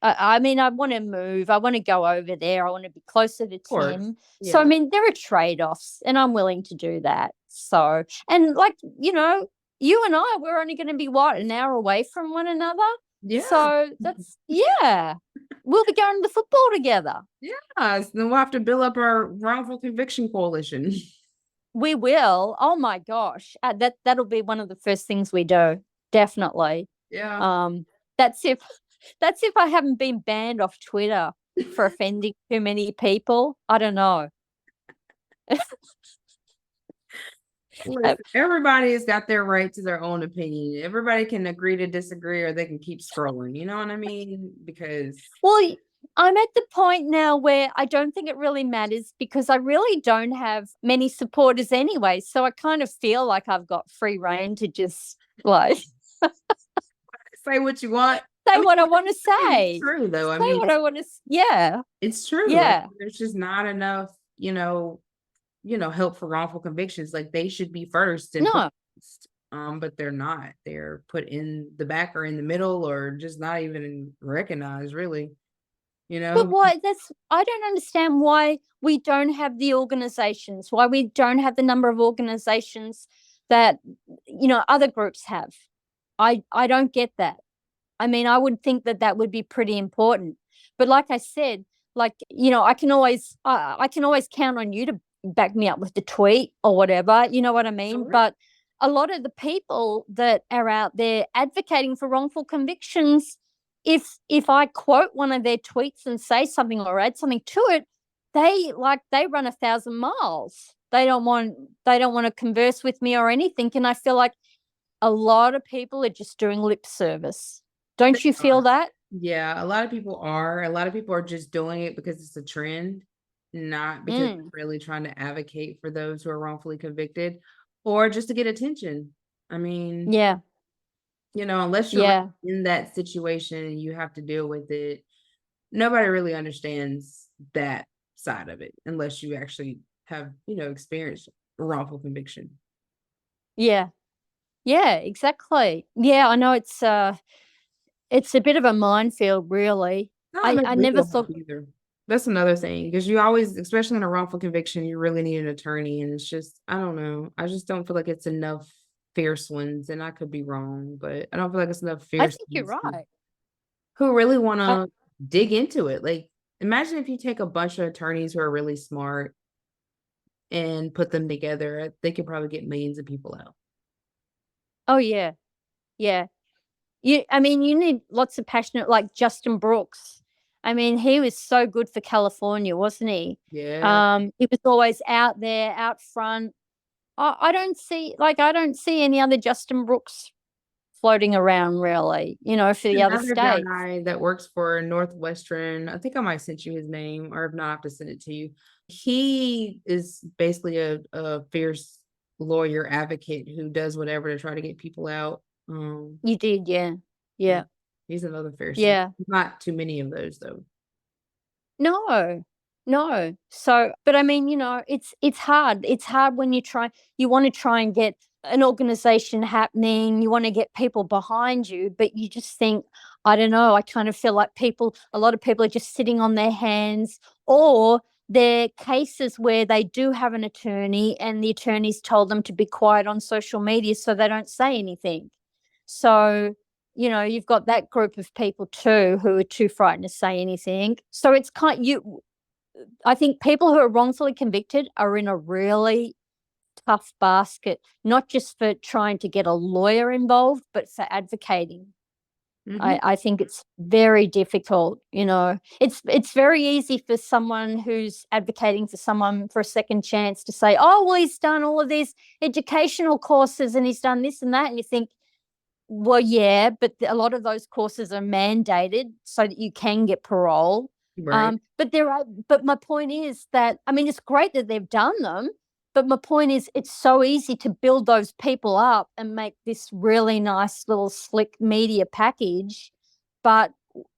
I mean, I want to move. I want to go over there. I want to be closer to Tim. Yeah. So, I mean, there are trade-offs and I'm willing to do that. So, and like, you and I, we're only going to be an hour away from one another. Yeah. So that's, we'll be going to the football together. Yeah. So then we'll have to build up our wrongful conviction coalition. We will. Oh my gosh. That'll be one of the first things we do. Definitely. Yeah. That's if I haven't been banned off Twitter for offending too many people. I don't know. Listen, everybody's got their right to their own opinion. Everybody can agree to disagree, or they can keep scrolling. You know what I mean? Because I'm at the point now where I don't think it really matters because I really don't have many supporters anyway. So I kind of feel like I've got free reign to just like say what you want. Say what I want to say. It's true though. I mean, what I want to. Yeah, it's true. Yeah, there's just not enough. Help for wrongful convictions. Like they should be first. And but they're not. They're put in the back or in the middle, or just not even recognized. Really. But I don't understand why we don't have the organizations, why we don't have the number of organizations that, other groups have. I don't get that. I mean, I would think that would be pretty important. But like I said, I can always count on you to back me up with the tweet or whatever. You know what I mean? Sure. But a lot of the people that are out there advocating for wrongful convictions, if I quote one of their tweets and say something or add something to it, they run 1,000 miles. They don't want to converse with me or anything. And I feel like a lot of people are just doing lip service. Don't you feel that? Yeah, a lot of people are. A lot of people are just doing it because it's a trend, not because they're really trying to advocate for those who are wrongfully convicted or just to get attention. I mean, yeah. Unless you're in that situation and you have to deal with it, nobody really understands that side of it unless you actually have, experienced a wrongful conviction. Yeah. Yeah, exactly. Yeah, I know it's a bit of a minefield, really. I never thought either. That's another thing, because you always, especially in a wrongful conviction, you really need an attorney, and it's just, I don't know. I just don't feel like it's enough fierce ones, and I could be wrong, but I don't feel like it's enough fierce. I think you're right. Who really want to dig into it. Like, imagine if you take a bunch of attorneys who are really smart and put them together, they could probably get millions of people out. Oh yeah. Yeah. I mean, you need lots of passionate, like Justin Brooks. I mean, he was so good for California, wasn't he? Yeah. He was always out there, out front. I don't see any other Justin Brooks floating around really, for the other Another states. guy that works for Northwestern, I think I might send you his name, or if not, I have to send it to you. He is basically a fierce lawyer advocate who does whatever to try to get people out. You did, yeah. Yeah, Yeah. he's another fierce. Yeah. Not too many of those though. No, no. So, but I mean, it's hard. It's hard when you want to try and get an organization happening, you want to get people behind you, but you just think, I don't know, I kind of feel like a lot of people are just sitting on their hands, or they're cases where they do have an attorney and the attorney's told them to be quiet on social media so they don't say anything. So, you've got that group of people too who are too frightened to say anything. So it's I think people who are wrongfully convicted are in a really tough basket, not just for trying to get a lawyer involved, but for advocating. Mhm. I think it's very difficult. It's very easy for someone who's advocating for someone for a second chance to say, oh, well, he's done all of these educational courses and he's done this and that. And you think, well, yeah, but a lot of those courses are mandated so that you can get parole. Right. But my point is that, I mean, it's great that they've done them, but my point is it's so easy to build those people up and make this really nice little slick media package. But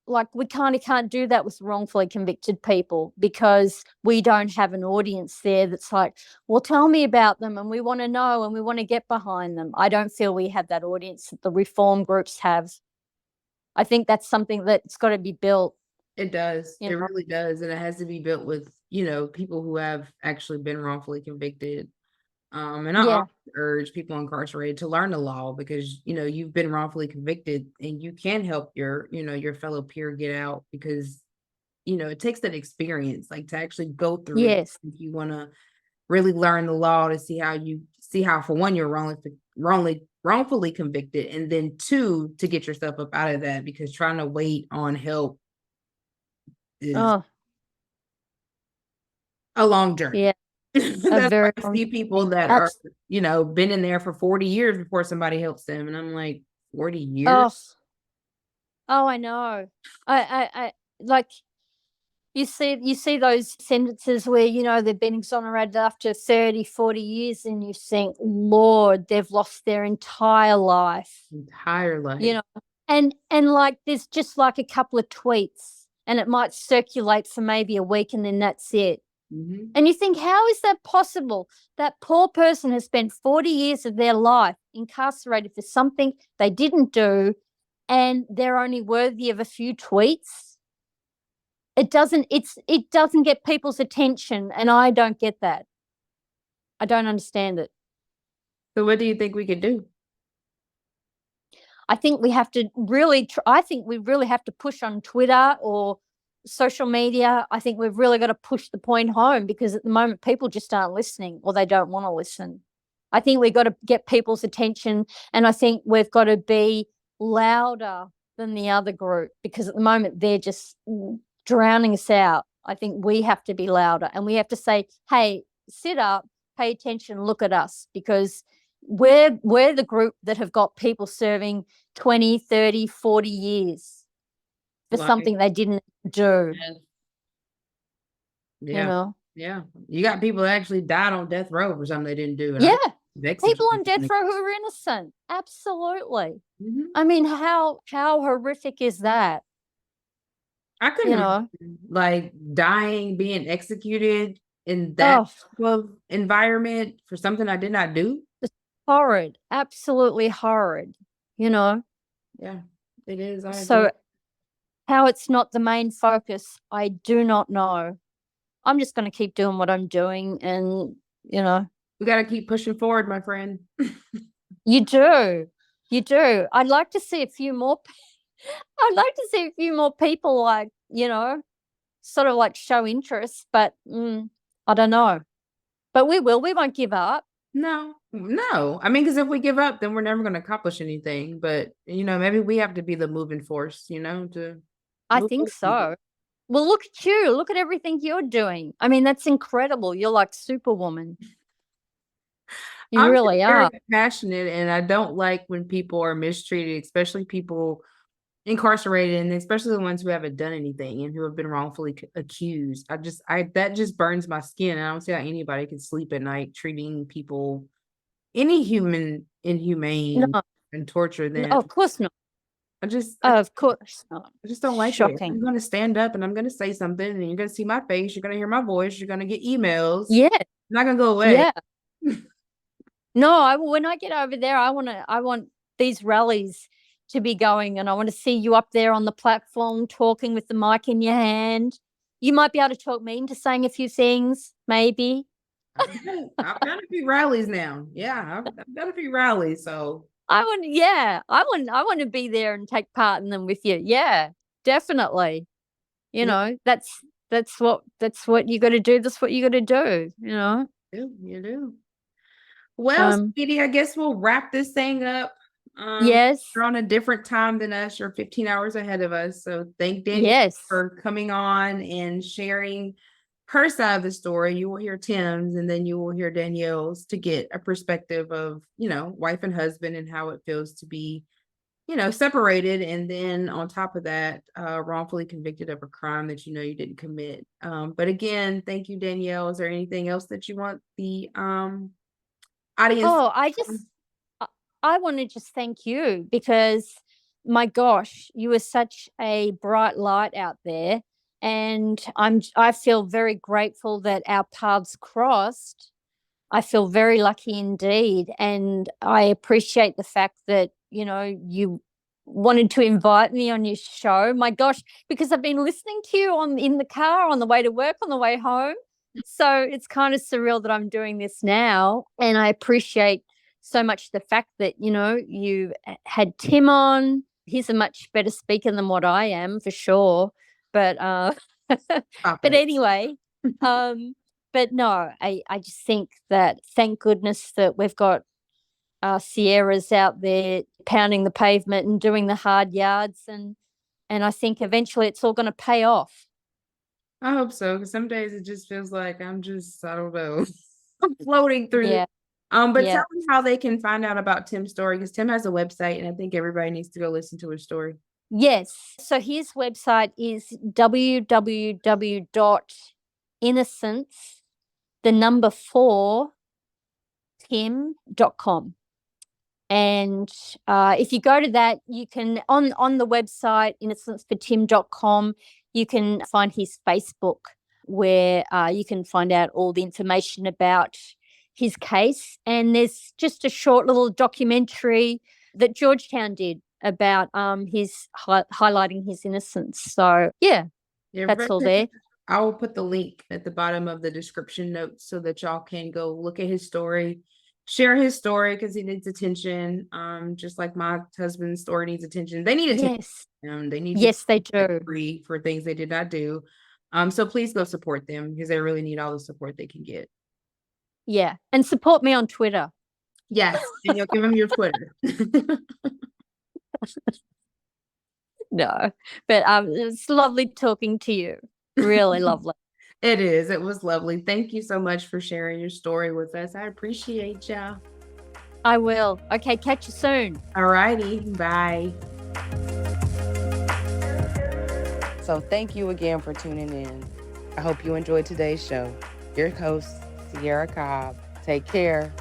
like we kind of can't do that with wrongfully convicted people because we don't have an audience there that's like, well, tell me about them and we want to know and we want to get behind them. I don't feel we have that audience that the reform groups have. I think that's something that's got to be built. It does. You It know? really does. And it has to be built with, people who have actually been wrongfully convicted. And I Yeah. often urge people incarcerated to learn the law because, you've been wrongfully convicted and you can help your fellow peer get out because, it takes that experience, like to actually go through it. Yes. If you want to really learn the law to see how for one, you're wrongfully convicted. And then two, to get yourself up out of that because trying to wait on help is Oh, a long journey. yeah. A That's why very I see people that are, abs- been in there for 40 years before somebody helps them. And I'm like, 40 oh, years? oh, I know. I like you see those sentences where they've been exonerated after 30, 40 years and you think, Lord, they've lost their entire life. Entire life. And like there's just like a couple of tweets and it might circulate for maybe a week and then that's it. Mhm. And you think, how is that possible? That poor person has spent 40 years of their life incarcerated for something they didn't do and they're only worthy of a few tweets. It doesn't get people's attention, and I don't get that. I don't understand it. So what do you think we could do? I think we have to really I think we really have to push on Twitter or social media. I think we've really got to push the point home because at the moment people just aren't listening or they don't want to listen. I think we've got to get people's attention and I think we've got to be louder than the other group because at the moment they're just drowning us out. I think we have to be louder and we have to say, hey, sit up, pay attention, look at us because we're the group that have got people serving 20, 30, 40 years for Like, something they didn't do, yeah. Yeah. You got people that actually died on death row for something they didn't do. And Yeah. I've People on executed death them. row who are innocent. Absolutely. Mhm. I mean, how horrific is that? I couldn't imagine, like dying, being executed in that type of environment for something I did not do. It's horrid. Absolutely horrid. Yeah, it is. I So agree. how it's not the main focus, I do not know. I'm just going to keep doing what I'm doing and, We got to keep pushing forward, my friend. you do. You do. I'd like to see a few more I'd like to see a few more people like, sort of like show interest, but I don't know. But we will. We won't give up. No, no. I mean, because if we give up, then we're never going to accomplish anything. But, maybe we have to be the moving force, to I move think other people. so. Well, look at you. Look at everything you're doing. I mean, that's incredible. You're like Superwoman. You I'm just really very are. passionate, and I don't like when people are mistreated, especially people incarcerated, and especially the ones who haven't done anything and who have been wrongfully accused. That just burns my skin. I don't see how anybody can sleep at night treating people, any human, inhumane No, and torture no, them. of course not. I just, I, Of course not. I just don't like it. I'm Shocking. going to stand up and I'm going to say something, and you're going to see my face. You're going to hear my voice. You're going to get emails. Yeah. It's not going to go away. Yeah. No, when I get over there, I want these rallies to be going, and I want to see you up there on the platform talking with the mic in your hand. You might be able to talk me into saying a few things, maybe. I've done a few rallies now. Yeah, I've done a few rallies. So I want to be there and take part in them with you. Yeah, definitely. yeah, That's what you got to do. That's what you got to do. you do. Well, Um, sweetie, I guess we'll wrap this thing up. yes, You're on a different time than us. You're 15 hours ahead of us. So thank Danielle yes. for coming on and sharing her side of the story. You will hear Tim's, and then you will hear Danielle's to get a perspective of, wife and husband and how it feels to be, separated. And then on top of that, wrongfully convicted of a crime that you didn't commit. But again, thank you, Danielle. Is there anything else that you want the audience? Oh, I want to just thank you because my gosh, you were such a bright light out there, and I feel very grateful that our paths crossed. I feel very lucky indeed, and I appreciate the fact that you wanted to invite me on your show. My gosh, because I've been listening to you in the car on the way to work, on the way home. So it's kind of surreal that I'm doing this now, and I appreciate so much the fact that you had Tim on. He's a much better speaker than what I am, for sure. But Stop but it. anyway, but no, I just think that thank goodness that we've got Sierras out there pounding the pavement and doing the hard yards, and I think eventually it's all going to pay off. I hope so, because some days it just feels like I don't know, I'm floating through. Yeah, But yeah. tell them how they can find out about Tim's story, because Tim has a website, and I think everybody needs to go listen to his story. Yes. So his website is www.innocence, the number 4, tim.com. And if you go to that, you can, on the website, innocencefortim.com, you can find his Facebook, where you can find out all the information about his case. And there's just a short little documentary that Georgetown did about his highlighting his innocence. So yeah, that's all there. I will put the link at the bottom of the description notes so that y'all can go look at his story, share his story, because he needs attention. Just like my husband's story needs attention. They need attention. Yes. They need yes, they do. free for things they did not do. So please go support them, because they really need all the support they can get. Yeah, and support me on Twitter. Yes, and you'll give them your Twitter. No, but it's lovely talking to you. Really lovely. It is. It was lovely. Thank you so much for sharing your story with us. I appreciate y'all. I will. Okay, catch you soon. All righty. Bye. So thank you again for tuning in. I hope you enjoyed today's show. Your host, Sierra Cobb. Take care.